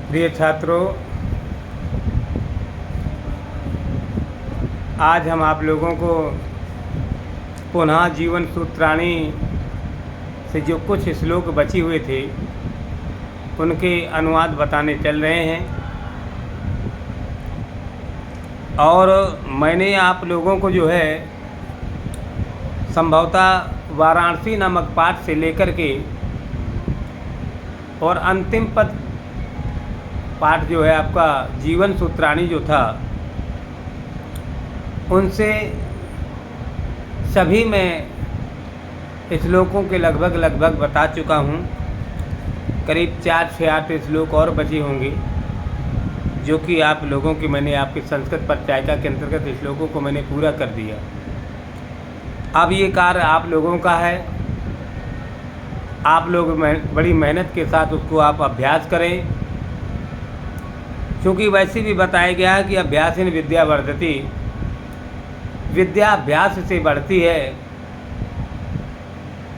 प्रिय छात्रों, आज हम आप लोगों को पुनः जीवन सूत्राणी से जो कुछ श्लोक बचे हुए थे उनके अनुवाद बताने चल रहे हैं। और मैंने आप लोगों को जो है संभवतः वाराणसी नामक पाठ से लेकर के और अंतिम पद पाठ जो है आपका जीवन सूत्राणी जो था उनसे सभी मैं श्लोकों के लगभग बता चुका हूँ। करीब 4 से 8 श्लोक और बचे होंगे जो कि आप लोगों की मैंने आपके संस्कृत परिचायिका के अंतर्गत श्लोकों को मैंने पूरा कर दिया। अब ये कार्य आप लोगों का है। आप लोग बड़ी मेहनत के साथ उसको आप अभ्यास करें, क्योंकि वैसे भी बताया गया है कि अभ्यासेन विद्या वर्धति, विद्या अभ्यास से बढ़ती है।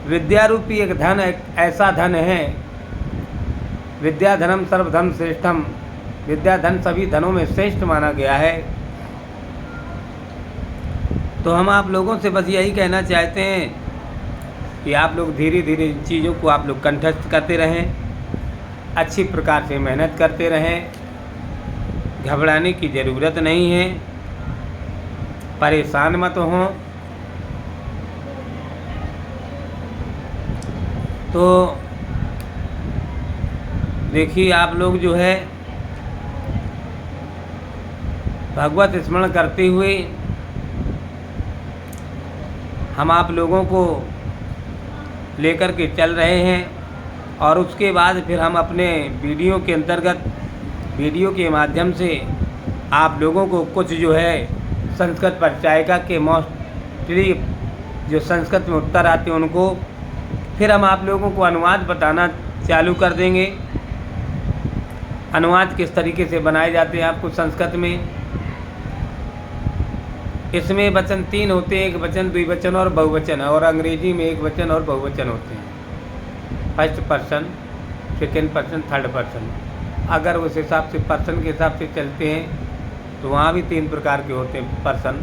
विद्या रूपी एक धन, एक ऐसा धन है, विद्या धनम सर्वधन श्रेष्ठम, विद्या धन सभी धनों में श्रेष्ठ माना गया है। तो हम आप लोगों से बस यही कहना चाहते हैं कि आप लोग धीरे धीरे इन चीज़ों को आप लोग कंठस्थ करते रहें, अच्छी प्रकार से मेहनत करते रहें। घबराने की ज़रूरत नहीं है, परेशान मत हों। तो देखिए, आप लोग जो है भगवत स्मरण करते हुए हम आप लोगों को लेकर के चल रहे हैं। और उसके बाद फिर हम अपने वीडियो के अंतर्गत, वीडियो के माध्यम से आप लोगों को कुछ जो है संस्कृत परिचायिका के मोस्टली जो संस्कृत में उत्तर आते हैं उनको फिर हम आप लोगों को अनुवाद बताना चालू कर देंगे। अनुवाद किस तरीके से बनाए जाते हैं आपको संस्कृत में। इसमें वचन 3 होते हैं, एक वचन, द्विवचन और बहुवचन, और अंग्रेजी में एक वचन और बहुवचन होते हैं। First person, second person, third person. अगर उस हिसाब से पर्सन के हिसाब से चलते हैं तो वहाँ भी 3 प्रकार के होते हैं पर्सन।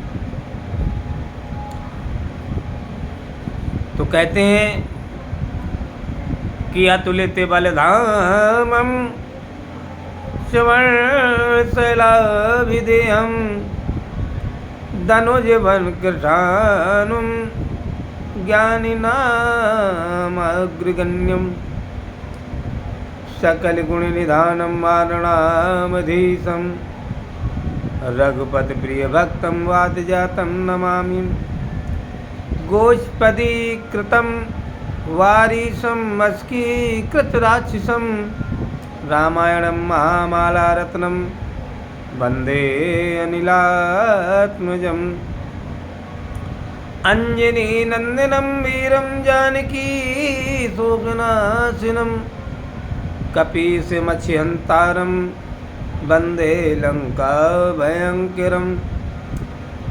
तो कहते हैं कि अतुलित बलधामम श्रवणशैलाभिधेयं धनुजवन कृशानुम ज्ञानिनामग्रगण्यं सकल गुण निधानम वारणामधीशं रघुपति प्रिय भक्तं वादजातं नमामि। गोष्पदीकृतं वारीशं अस्कीकृत राक्षसं रामायणं महामालारत्नं वन्दे अनिलात्मजम्। अंजनीनन्दनं वीरं जानकी शोकनाशिनं कपीशमच्छिहन्तारं वन्दे लङ्काभयङ्करं।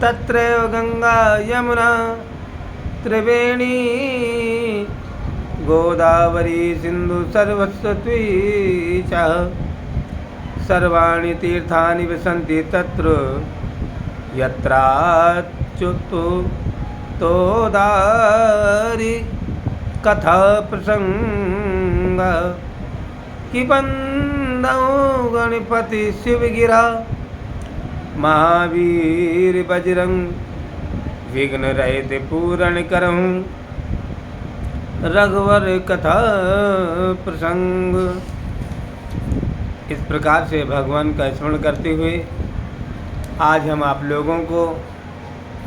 तत्रैव गंगा यमुना त्रिवेणी गोदावरी सिंधु सरस्वती च सर्वाणि तीर्थानि विसन्ति तत्र यत्राच्युतोदारि कथा प्रसंग। कि बंदौ गणपति शिवगिरा महावीर बजरंग विघ्न रहित पूरण करहूँ रघुवर कथा प्रसंग। इस प्रकार से भगवान का स्मरण करते हुए आज हम आप लोगों को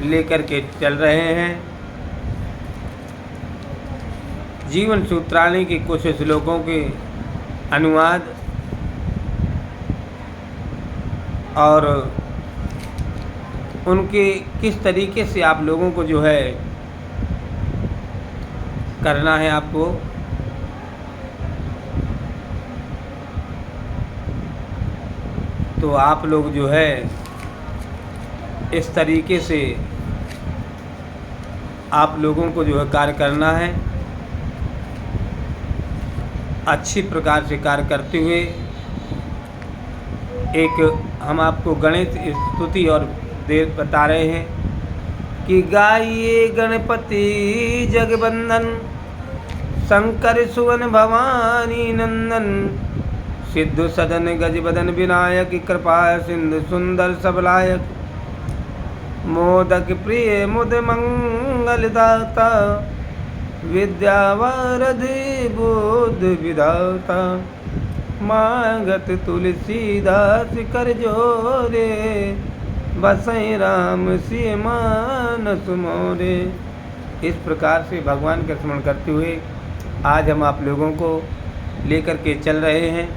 लेकर के चल रहे हैं जीवन सूत्राणी के कुछ श्लोकों के अनुवाद और उनके किस तरीके से आप लोगों को जो है करना है आपको। तो आप लोग जो है इस तरीके से आप लोगों को जो है कार्य करना है। अच्छी प्रकार से कार्य करते हुए एक हम आपको गणेश स्तुति और बता रहे हैं कि गाइए गणपति जगबंदन, शंकर सुवन भवानी नंदन, सिद्धु सदन गजबदन विनायक, कृपा सिंधु सुंदर सबलायक, मोदक प्रिय मुद मंगल दाता, विद्यावारधि बुद्ध विधाता, मांगत तुलसीदास कर जोरे, बसई राम सिय मानस मोरे। इस प्रकार से भगवान का स्मरण करते हुए आज हम आप लोगों को लेकर के चल रहे हैं।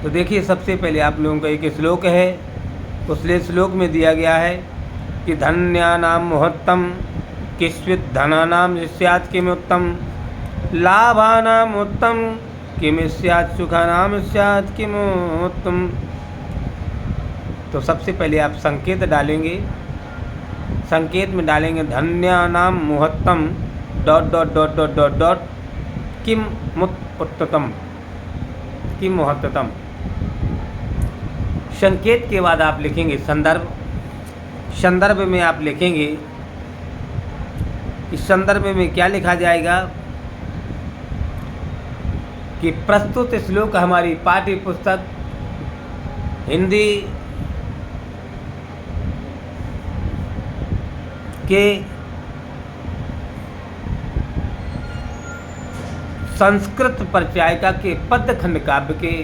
तो देखिए, सबसे पहले आप लोगों का एक श्लोक है, उस श्लोक में दिया गया है कि धन्यानाम मुहत्तम किस्वित धनानाम स्यात् किमुत्तम, लाभानाम उत्तम किम स्यात्, सुखानाम स्यात् किमुत्तम। तो सबसे पहले आप संकेत डालेंगे, संकेत में डालेंगे धन्यानाम मुहत्तम dot dot dot dot dot dot किम उत्तम, किम महत्तम। संकेत के बाद आप लिखेंगे संदर्भ, संदर्भ में आप लिखेंगे, इस संदर्भ में क्या लिखा जाएगा कि प्रस्तुत श्लोक हमारी पाठ्य पुस्तक हिंदी के संस्कृत परिचायिका के पद्यखंड काव्य के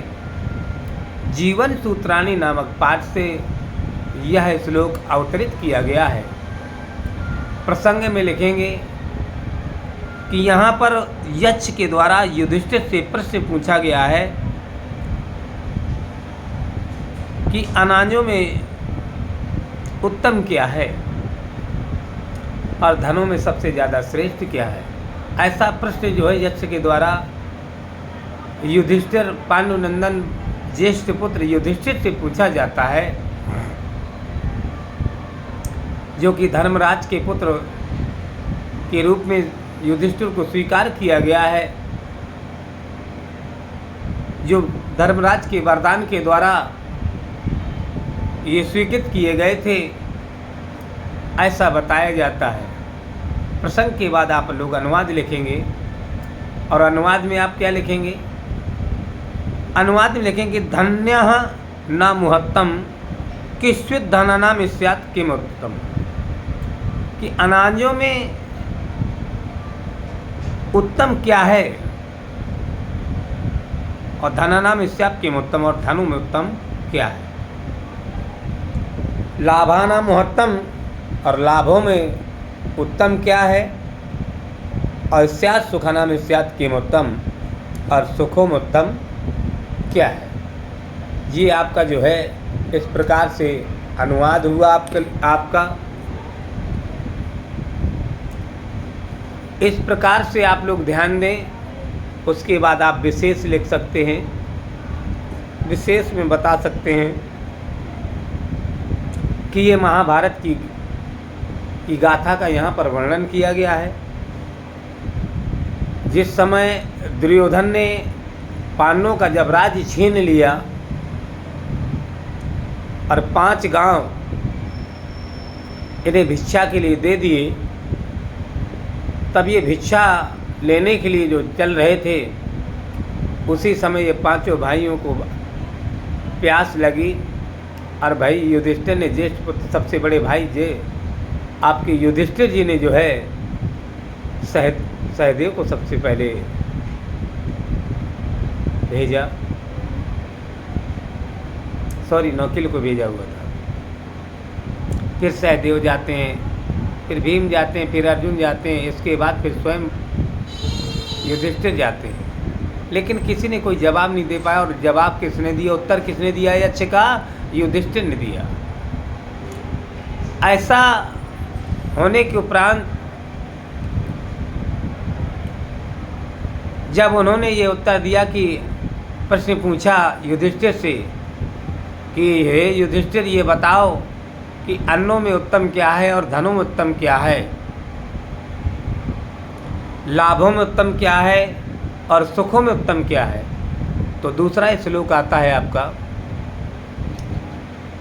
जीवन सूत्राणी नामक पाठ से यह श्लोक अवतरित किया गया है। प्रसंग में लिखेंगे कि यहाँ पर यक्ष के द्वारा युधिष्ठिर से प्रश्न पूछा गया है कि अनाजों में उत्तम क्या है और धनों में सबसे ज़्यादा श्रेष्ठ क्या है। ऐसा प्रश्न जो है यक्ष के द्वारा युधिष्ठिर, पांडुनंदन ज्येष्ठ पुत्र युधिष्ठिर से पूछा जाता है, जो कि धर्मराज के पुत्र के रूप में युधिष्ठिर को स्वीकार किया गया है, जो धर्मराज के वरदान के द्वारा ये स्वीकृत किए गए थे, ऐसा बताया जाता है। प्रसंग के बाद आप लोग अनुवाद लिखेंगे और अनुवाद में आप क्या लिखेंगे, अनुवाद में लिखेंगे धन्यः न मुहत्तम किस्वित धनानाम स्यात् किमुत्तम, कि अनाजों में उत्तम क्या है और धनानाम स्यात् किमुत्तम, और धनों में उत्तम क्या है। लाभानाम मुहत्तम, और लाभों में उत्तम क्या है, और स्यात् सुखानाम स्यात् किमुत्तम, और सुखों में उत्तम क्या है। ये आपका जो है इस प्रकार से अनुवाद हुआ आपका। इस प्रकार से आप लोग ध्यान दें। उसके बाद आप विशेष लिख सकते हैं, विशेष में बता सकते हैं कि ये महाभारत की गाथा का यहाँ पर वर्णन किया गया है। जिस समय दुर्योधन ने पांडवों का जब राज्य छीन लिया और 5 गांव इन्हें भिक्षा के लिए दे दिए, तब ये भिक्षा लेने के लिए जो चल रहे थे, उसी समय ये 5 भाइयों को प्यास लगी और भाई युधिष्ठिर ने, ज्येष्ठ पुत्र सबसे बड़े भाई जे आपके युधिष्ठिर जी ने जो है सहदेव को सबसे पहले भेजा, नकुल को भेजा हुआ था। फिर सहदेव जाते हैं, फिर भीम जाते हैं, फिर अर्जुन जाते हैं, इसके बाद फिर स्वयं युधिष्ठिर जाते हैं। लेकिन किसी ने कोई जवाब नहीं दे पाया। और जवाब किसने दिया, उत्तर किसने दिया यक्ष का, युधिष्ठिर ने दिया। ऐसा होने के उपरांत जब उन्होंने ये उत्तर दिया कि प्रश्न पूछा युधिष्ठिर से कि हे युधिष्ठिर, ये बताओ कि अन्नों में उत्तम क्या है और धनों में उत्तम क्या है, लाभों में उत्तम क्या है और सुखों में उत्तम क्या है। तो दूसरा श्लोक आता है आपका,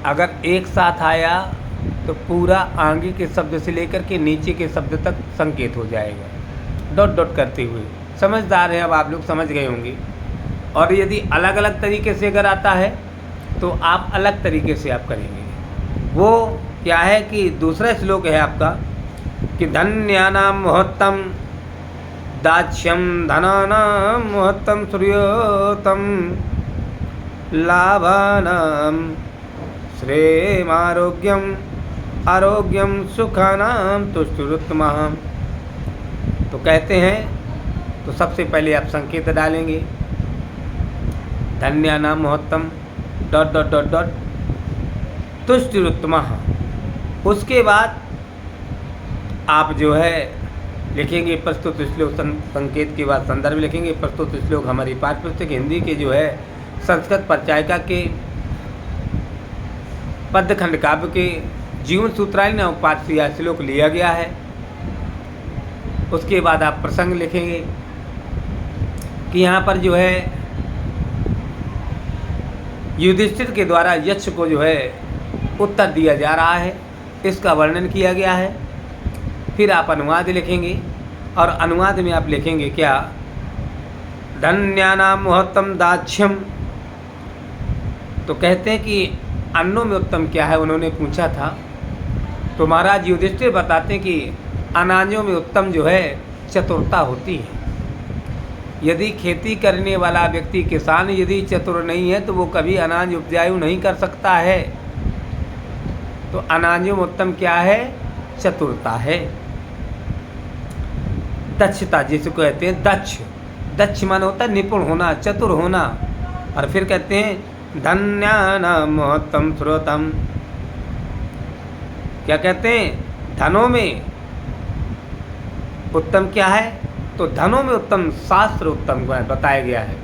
अगर एक साथ आया तो पूरा आगे के शब्द से लेकर के नीचे के शब्द तक संकेत हो जाएगा, डॉट डॉट करते हुए। समझदार हैं, अब आप लोग समझ गए होंगे। और यदि अलग अलग तरीके से अगर आता है तो आप अलग तरीके से आप करेंगे। वो क्या है कि दूसरा श्लोक है आपका कि धन्यानाम महत्तम दाक्ष्यम धनानाम महत्तम श्रूयतम लाभानाम श्रेयमारोग्यम आरोग्यम सुखानाम तुष्टिरुत्तमः। तो कहते हैं, तो सबसे पहले आप संकेत डालेंगे धन्यानाम महत्तम डॉट डॉट डॉट डॉट तुष्टिरुत्तमः। उसके बाद आप जो है लिखेंगे प्रस्तुत श्लोक, संकेत के बाद संदर्भ लिखेंगे। प्रस्तुत श्लोक हमारी पाठ्य पुस्तक हिंदी के जो है संस्कृत परिचायिका के पद्यखंड काव्य के जीवन सूत्रावली नामक पाठ से यह श्लोक लिया गया है। उसके बाद आप प्रसंग लिखेंगे कि यहाँ पर जो है युधिष्ठिर के द्वारा यक्ष को जो है उत्तर दिया जा रहा है, इसका वर्णन किया गया है। फिर आप अनुवाद लिखेंगे और अनुवाद में आप लिखेंगे क्या, धन्यानाम महत्तम दाक्ष्यम। तो कहते हैं कि अन्नों में उत्तम क्या है, उन्होंने पूछा था। तो महाराज युधिष्ठिर बताते हैं कि अनाजों में उत्तम जो है चतुरता होती है। यदि खेती करने वाला व्यक्ति किसान यदि चतुर नहीं है तो वो कभी अनाज उपजाऊ नहीं कर सकता है। तो अनाजों में उत्तम क्या है, चतुरता है, दक्षता जिसको कहते हैं दक्ष। दक्ष मान होता है निपुण होना, चतुर होना। और फिर कहते हैं धन्यानाम महत्तम श्रोतम। क्या कहते हैं, धनों में उत्तम क्या है, तो धनों में उत्तम शास्त्र उत्तम बताया गया है।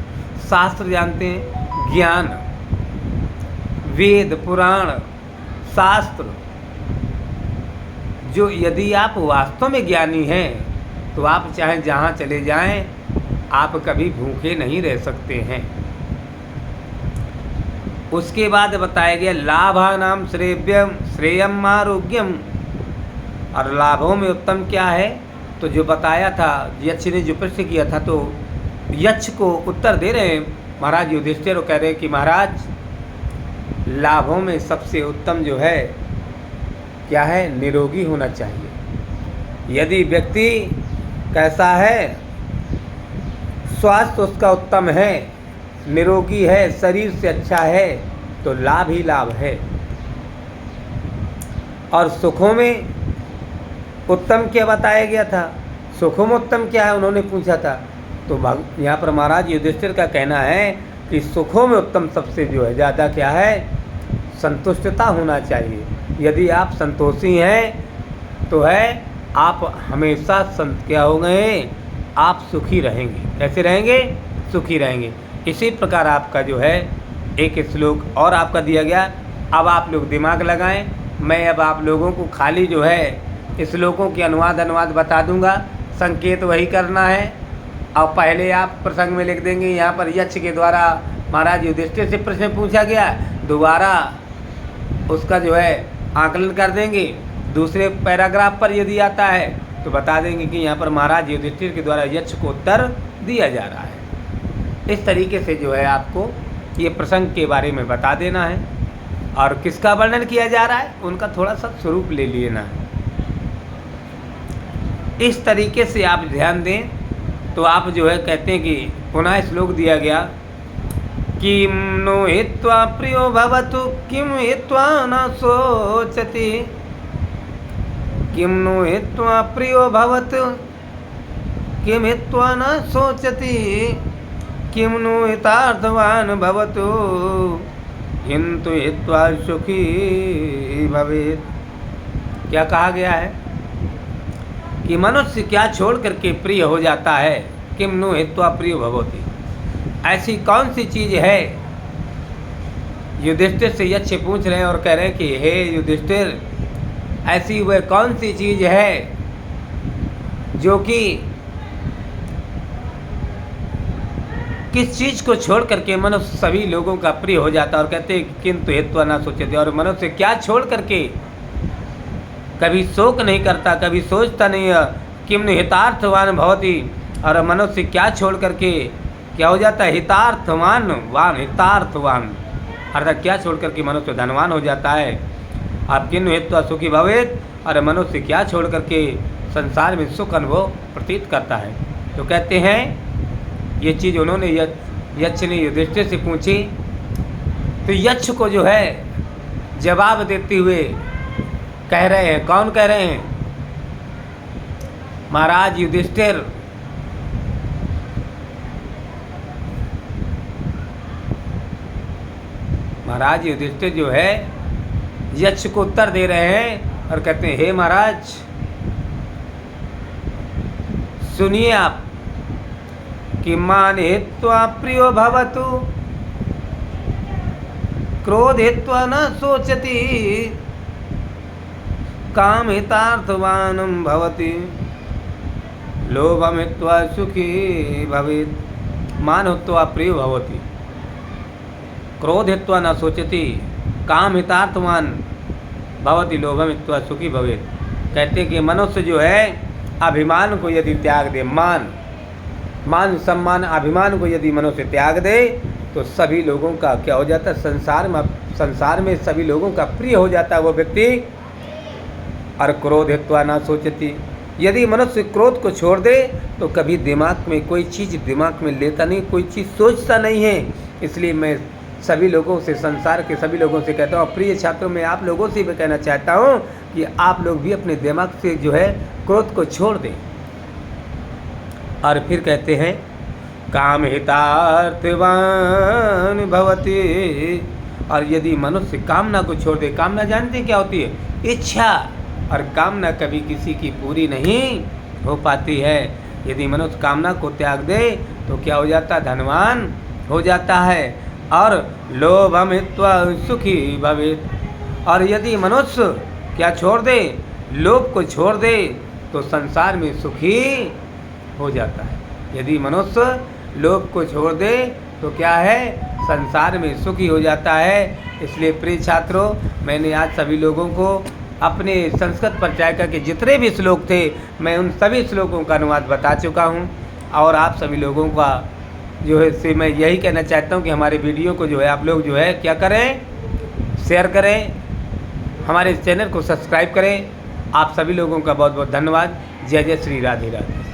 शास्त्र जानते हैं, ज्ञान, वेद पुराण शास्त्र, जो यदि आप वास्तव में ज्ञानी हैं तो आप चाहे जहाँ चले जाएं आप कभी भूखे नहीं रह सकते हैं। उसके बाद बताया गया लाभानाम श्रेयम आरोग्यम। और लाभों में उत्तम क्या है, तो जो बताया था यक्ष ने जो प्रश्न किया था, तो यक्ष को उत्तर दे रहे हैं महाराज युधिष्ठिर, कह रहे हैं कि महाराज लाभों में सबसे उत्तम जो है क्या है, निरोगी होना चाहिए। यदि व्यक्ति कैसा है, स्वास्थ्य उसका उत्तम है, निरोगी है, शरीर से अच्छा है, तो लाभ ही लाभ है। और सुखों में उत्तम क्या बताया गया था, सुखों में उत्तम क्या है उन्होंने पूछा था। तो यहाँ पर महाराज युधिष्ठिर का कहना है कि सुखों में उत्तम सबसे जो है ज़्यादा क्या है, संतुष्टता होना चाहिए। यदि आप संतोषी हैं तो है आप हमेशा क्या हो गए, आप सुखी रहेंगे। कैसे रहेंगे, सुखी रहेंगे। इसी प्रकार आपका जो है एक श्लोक और आपका दिया गया। अब आप लोग दिमाग लगाएं, मैं अब आप लोगों को खाली जो है श्लोकों के अनुवाद बता दूंगा, संकेत वही करना है। और पहले आप प्रसंग में लिख देंगे, यहाँ पर यक्ष के द्वारा महाराज युधिष्ठिर से प्रश्न पूछा गया, दोबारा उसका जो है आकलन कर देंगे। दूसरे पैराग्राफ पर यदि आता है तो बता देंगे कि यहाँ पर महाराज युधिष्ठिर के द्वारा यक्ष को उत्तर दिया जा रहा है। इस तरीके से जो है आपको ये प्रसंग के बारे में बता देना है और किसका वर्णन किया जा रहा है उनका थोड़ा सा स्वरूप ले लेना है। इस तरीके से आप ध्यान दें तो आप जो है कहते हैं कि पुनः श्लोक दिया गया, किम नो हित्वा प्रियो भवतु किम हित्वा न शोचति, किम नो हित्वा प्रियो भवतु किम हित्वा न शोचति, किम नो हितार्थवान भवतु किंतु हित्वा सुखी भवेत्। क्या कहा गया है कि मनुष्य क्या छोड़ करके प्रिय हो जाता है, किम नो हित्वा प्रियो भवति। ऐसी कौन सी चीज़ है, युधिष्ठिर से यक्ष पूछ रहे हैं और कह रहे हैं कि हे युधिष्ठिर, ऐसी वह कौन सी चीज़ है जो कि किस चीज़ को छोड़ करके मनुष्य सभी लोगों का प्रिय हो जाता है। और कहते हैं किंतु हेत्वा न सोचते, और मनुष्य क्या छोड़ करके कभी शोक नहीं करता, कभी सोचता नहीं है किम्नु हितार्थवान भवति। और मनुष्य क्या छोड़ करके क्या हो जाता है, हितार्थवान अर्थात क्या छोड़ करके मनुष्य धनवान हो जाता है। आप किन्नु हेत्वा सुखी भवेत, और मनुष्य क्या छोड़ करके संसार में सुख अनुभव प्रतीत करता है। तो कहते हैं ये चीज़ उन्होंने यक्ष ने युधिष्ठिर से पूछी, तो यक्ष को जो है जवाब देते हुए कह रहे हैं, कौन कह रहे हैं, महाराज युधिष्ठिर। महाराज युधिष्ठिर जो है यक्ष को उत्तर दे रहे हैं और कहते हैं, हे महाराज सुनिए आप, कि मान हेत्वा प्रियो भवतु क्रोध हेत्वा न सोचति काम हितार्थवान भवति लोभम हेत्वा सुखी भवेत्। मान हेत्वा प्रियो भवति क्रोध हेत्वा न सोचति काम हितार्थवान भवति लोभम हेत्वा सुखी भवेत्। कहते कि मनुष्य जो है अभिमान को यदि त्याग दे, मान सम्मान अभिमान को यदि मनुष्य त्याग दे तो सभी लोगों का क्या हो जाता है, संसार में सभी लोगों का प्रिय हो जाता है वो व्यक्ति। और क्रोध हेत्वा न सोचती, यदि मनुष्य क्रोध को छोड़ दे तो कभी दिमाग में कोई चीज़ दिमाग में लेता नहीं, कोई चीज़ सोचता नहीं है। इसलिए मैं सभी लोगों से, संसार के सभी लोगों से कहता हूँ, प्रिय छात्रों में आप लोगों से भी कहना चाहता हूँ कि आप लोग भी अपने दिमाग से जो है क्रोध को छोड़ दें। और फिर कहते हैं काम हितार्थवान भवति, और यदि मनुष्य कामना को छोड़ दे, कामना जानते हैं क्या होती है, इच्छा, और कामना कभी किसी की पूरी नहीं हो पाती है। यदि मनुष्य कामना को त्याग दे तो क्या हो जाता है, धनवान हो जाता है। और लोभम हित्वा सुखी भवेत्, और यदि मनुष्य क्या छोड़ दे, लोभ को छोड़ दे तो संसार में सुखी हो जाता है। यदि मनुष्य लोभ को छोड़ दे तो क्या है, संसार में सुखी हो जाता है। इसलिए प्रिय छात्रों, मैंने आज सभी लोगों को अपने संस्कृत परिचायिका के जितने भी श्लोक थे, मैं उन सभी श्लोकों का अनुवाद बता चुका हूँ। और आप सभी लोगों का जो है से मैं यही कहना चाहता हूँ कि हमारे वीडियो को जो है आप लोग जो है क्या करें, शेयर करें, हमारे चैनल को सब्सक्राइब करें। आप सभी लोगों का बहुत बहुत धन्यवाद। जय जय श्री राधे राधे।